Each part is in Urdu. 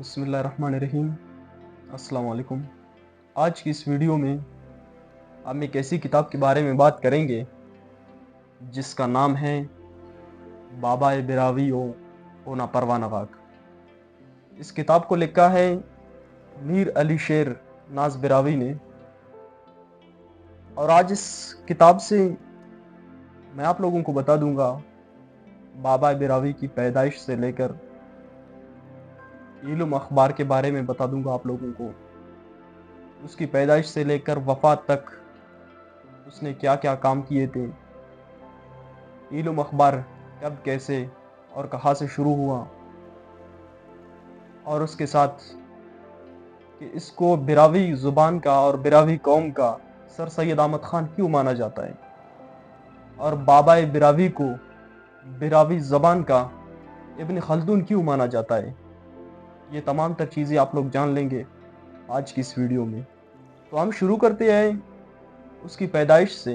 بسم اللہ الرحمن الرحیم۔ السلام علیکم۔ آج کی اس ویڈیو میں ہم ایک ایسی کتاب کے بارے میں بات کریں گے جس کا نام ہے بابا براوی اونا پروانہ واق۔ اس کتاب کو لکھا ہے میر علی شیر ناز براوی نے، اور آج اس کتاب سے میں آپ لوگوں کو بتا دوں گا بابا براوی کی پیدائش سے لے کر علم اخبار کے بارے میں بتا دوں گا آپ لوگوں کو، اس کی پیدائش سے لے کر وفات تک اس نے کیا کیا کام کیے تھے، علم اخبار کب کیسے اور کہاں سے شروع ہوا، اور اس کے ساتھ کہ اس کو براوی زبان کا اور براوی قوم کا سر سید احمد خان کیوں مانا جاتا ہے، اور بابا براوی کو براوی زبان کا ابن خلدون کیوں مانا جاتا ہے۔ یہ تمام تر چیزیں آپ لوگ جان لیں گے آج کی اس ویڈیو میں۔ تو ہم شروع کرتے ہیں اس کی پیدائش سے۔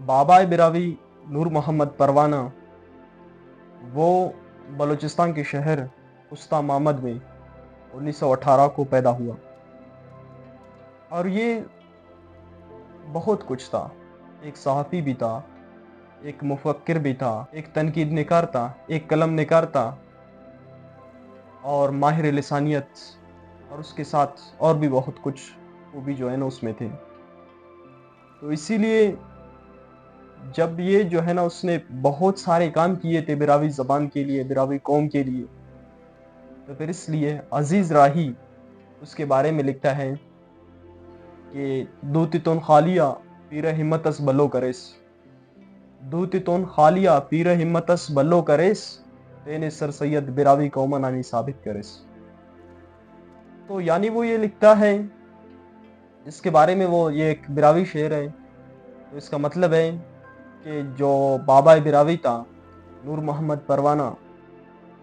بابا براوی نور محمد پروانہ وہ بلوچستان کے شہر استا محمد میں 1918 کو پیدا ہوا، اور یہ بہت کچھ تھا۔ ایک صحافی بھی تھا، ایک مفکر بھی تھا، ایک تنقید نگار تھا، ایک قلم نگار تھا، اور ماہر لسانیت، اور اس کے ساتھ اور بھی بہت کچھ وہ بھی جو ہے نا اس میں تھے۔ تو اسی لیے جب یہ جو ہے نا اس نے بہت سارے کام کیے تھے براوی زبان کے لیے، براوی قوم کے لیے، تو پھر اس لیے عزیز راہی اس کے بارے میں لکھتا ہے کہ دوتی تون خالیہ پیر ہمتس بلو کریس، دوتی تون خالیہ پیر ہمتس بلو کریس، تینے سر سید براوی قومنانی ثابت کریس۔ تو یعنی وہ یہ لکھتا ہے، اس کے بارے میں وہ یہ ایک براوی شعر ہے، تو اس کا مطلب ہے کہ جو بابا براوی تھا نور محمد پروانہ،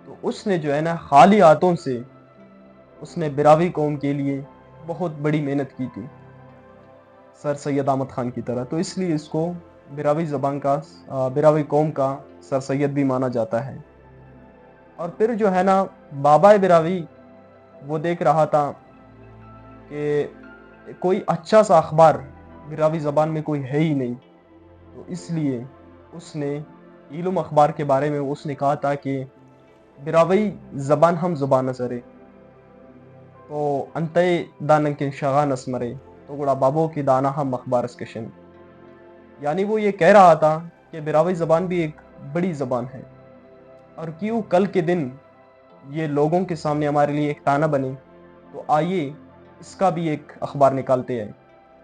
تو اس نے جو ہے نا خالی ہاتھوں سے اس نے براوی قوم کے لیے بہت بڑی محنت کی تھی، سر سید احمد خان کی طرح۔ تو اس لیے اس کو براوی زبان کا براوی قوم کا سر سید بھی مانا جاتا ہے۔ اور پھر جو ہے نا بابا براوی وہ دیکھ رہا تھا کہ کوئی اچھا سا اخبار براوی زبان میں کوئی ہے ہی نہیں، تو اس لیے اس نے علم اخبار کے بارے میں اس نے کہا تھا کہ براوی زبان ہم زبان نظرے تو انتے داننکن شغان اسمرے تو گڑا بابو کی دانا ہم اخبار اسکشن۔ یعنی وہ یہ کہہ رہا تھا کہ براوی زبان بھی ایک بڑی زبان ہے، اور کیوں کل کے دن یہ لوگوں کے سامنے ہمارے لیے ایک تانا بنے، تو آئیے اس کا بھی ایک اخبار نکالتے ہیں۔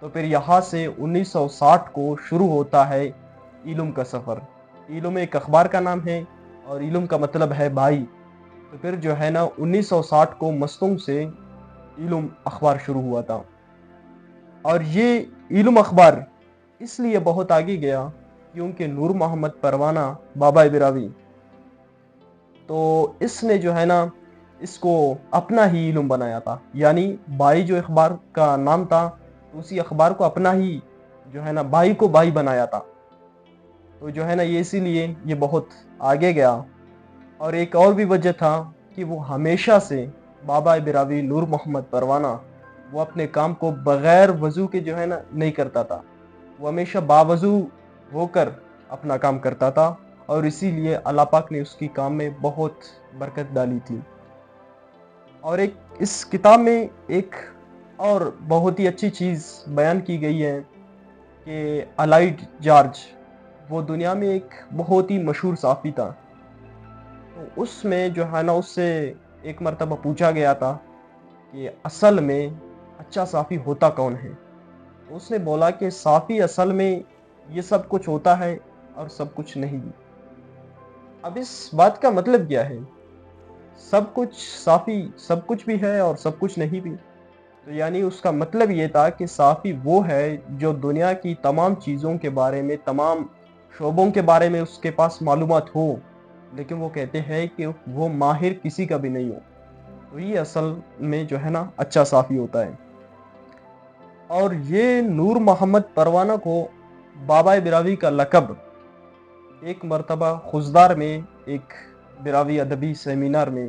تو پھر یہاں سے 1960 کو شروع ہوتا ہے علم کا سفر۔ علم ایک اخبار کا نام ہے، اور علم کا مطلب ہے بھائی۔ تو پھر جو ہے نا 1960 کو مستونگ سے علم اخبار شروع ہوا تھا، اور یہ علم اخبار اس لیے بہت آگے گیا کیونکہ نور محمد پروانہ بابا براوی تو اس نے جو ہے نا اس کو اپنا ہی علم بنایا تھا۔ یعنی بھائی جو اخبار کا نام تھا، تو اسی اخبار کو اپنا ہی جو ہے نا بھائی کو بھائی بنایا تھا۔ تو جو ہے نا یہ اسی لیے یہ بہت آگے گیا۔ اور ایک اور بھی وجہ تھا کہ وہ ہمیشہ سے بابا براوی نور محمد پروانہ وہ اپنے کام کو بغیر وضو کے جو ہے نا نہیں کرتا تھا، وہ ہمیشہ باوضو ہو کر اپنا کام کرتا تھا، اور اسی لیے اللہ پاک نے اس کی کام میں بہت برکت ڈالی تھی۔ اور ایک اس کتاب میں ایک اور بہت ہی اچھی چیز بیان کی گئی ہے کہ الائیڈ جارج وہ دنیا میں ایک بہت ہی مشہور صحافی تھا۔ تو اس میں جو ہے نا اس سے ایک مرتبہ پوچھا گیا تھا کہ اصل میں اچھا صحافی ہوتا کون ہے؟ تو اس نے بولا کہ صحافی اصل میں یہ سب کچھ ہوتا ہے اور سب کچھ نہیں بھی۔ اب اس بات کا مطلب کیا ہے؟ سب کچھ صحافی سب کچھ بھی ہے اور سب کچھ نہیں بھی۔ تو یعنی اس کا مطلب یہ تھا کہ صحافی وہ ہے جو دنیا کی تمام چیزوں کے بارے میں، تمام شعبوں کے بارے میں اس کے پاس معلومات ہو، لیکن وہ کہتے ہیں کہ وہ ماہر کسی کا بھی نہیں ہو۔ تو یہ اصل میں جو ہے نا اچھا صحافی ہوتا ہے۔ اور یہ نور محمد پروانہ کو بابا براوی کا لقب ایک مرتبہ خزدار میں ایک براوی ادبی سیمینار میں